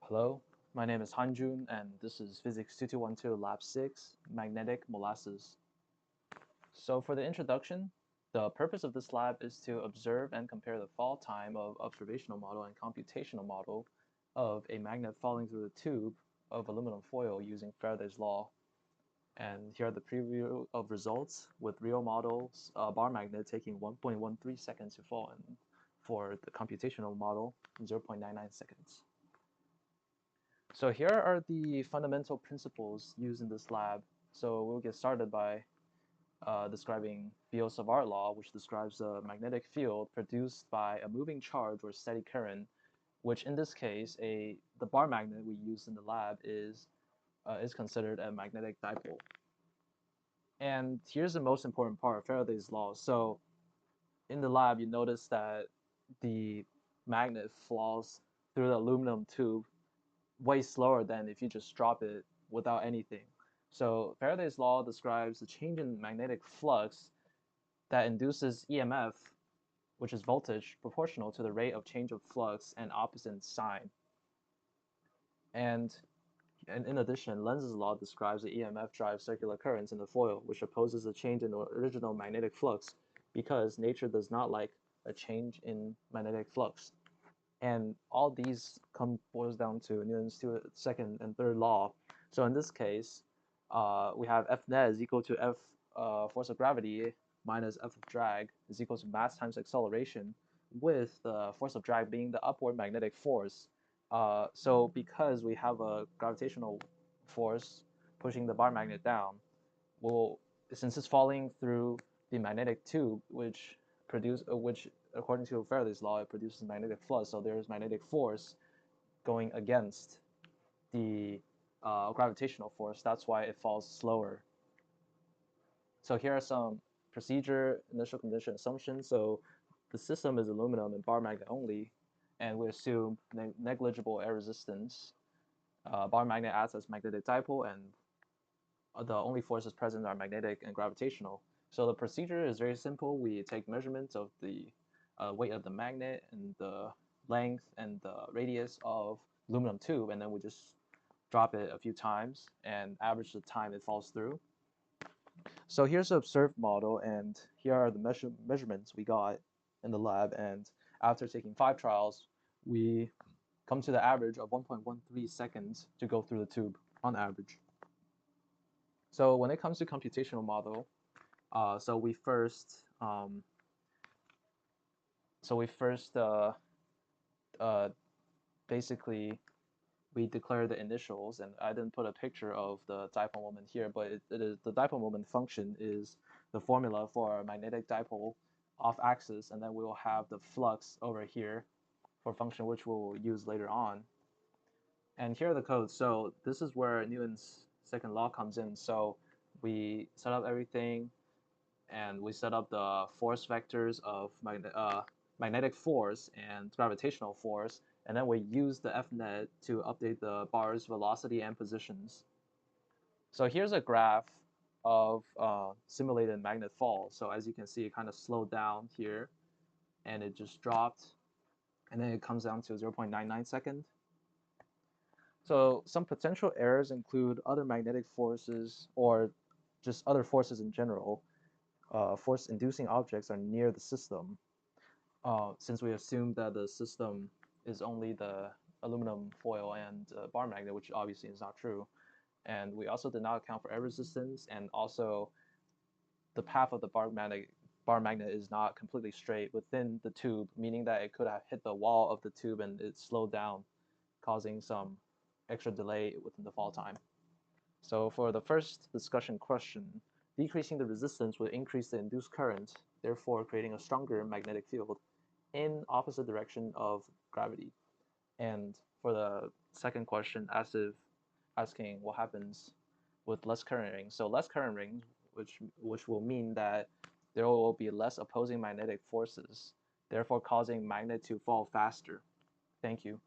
Hello, my name is Hanjun, and this is Physics 2212 Lab 6, Magnetic Molasses. So for the introduction, the purpose of this lab is to observe and compare the fall time of observational model and computational model of a magnet falling through the tube of aluminum foil using Faraday's law. And here are the preview of results with real models, bar magnet taking 1.13 seconds to fall, and for the computational model, 0.99 seconds. So here are the fundamental principles used in this lab. So we'll get started by describing Biot-Savart law, which describes a magnetic field produced by a moving charge or steady current, which in this case, the bar magnet we use in the lab is considered a magnetic dipole. And here's the most important part, Faraday's law. So in the lab, you notice that the magnet flows through the aluminum tube way slower than if you just drop it without anything. So Faraday's law describes the change in magnetic flux that induces EMF, which is voltage, proportional to the rate of change of flux and opposite sign. And in addition, Lenz's law describes the EMF drives circular currents in the foil, which opposes a change in the original magnetic flux because nature does not like a change in magnetic flux. And all these boils down to Newton's second and third law. So in this case, we have F net is equal to F force of gravity minus F of drag is equal to mass times acceleration, with the force of drag being the upward magnetic force. So because we have a gravitational force pushing the bar magnet down, since it's falling through the magnetic tube, which according to Faraday's law, it produces magnetic flux. So there is magnetic force going against the gravitational force. That's why it falls slower. So here are some procedure, initial condition assumptions. So the system is aluminum and bar magnet only, and we assume negligible air resistance. Bar magnet acts as magnetic dipole, and the only forces present are magnetic and gravitational. So the procedure is very simple. We take measurements of the weight of the magnet and the length and the radius of aluminum tube, and then we just drop it a few times and average the time it falls through. So here's the observed model, and here are the measurements we got in the lab. And after taking 5 trials, we come to the average of 1.13 seconds to go through the tube on average. So when it comes to computational model, so we first basically we declare the initials, and I didn't put a picture of the dipole moment here, but it is the dipole moment function is the formula for a magnetic dipole off axis, and then we will have the flux over here for a function which we'll use later on. And here are the codes. So this is where Newton's second law comes in. So we set up everything, and we set up the force vectors of magnetic force and gravitational force, and then we use the F net to update the bar's velocity and positions. So here's a graph of simulated magnet fall. So as you can see, it kind of slowed down here, and it just dropped, and then it comes down to 0.99 seconds. So some potential errors include other magnetic forces or just other forces in general. Force-inducing objects are near the system, since we assume that the system is only the aluminum foil and bar magnet, which obviously is not true. And we also did not account for air resistance, and also the path of the bar magnet is not completely straight within the tube, meaning that it could have hit the wall of the tube and it slowed down, causing some extra delay within the fall time. So for the first discussion question, decreasing the resistance will increase the induced current, therefore creating a stronger magnetic field in opposite direction of gravity. And for the second question, asking what happens with less current rings. So less current rings, which will mean that there will be less opposing magnetic forces, therefore causing magnet to fall faster. Thank you.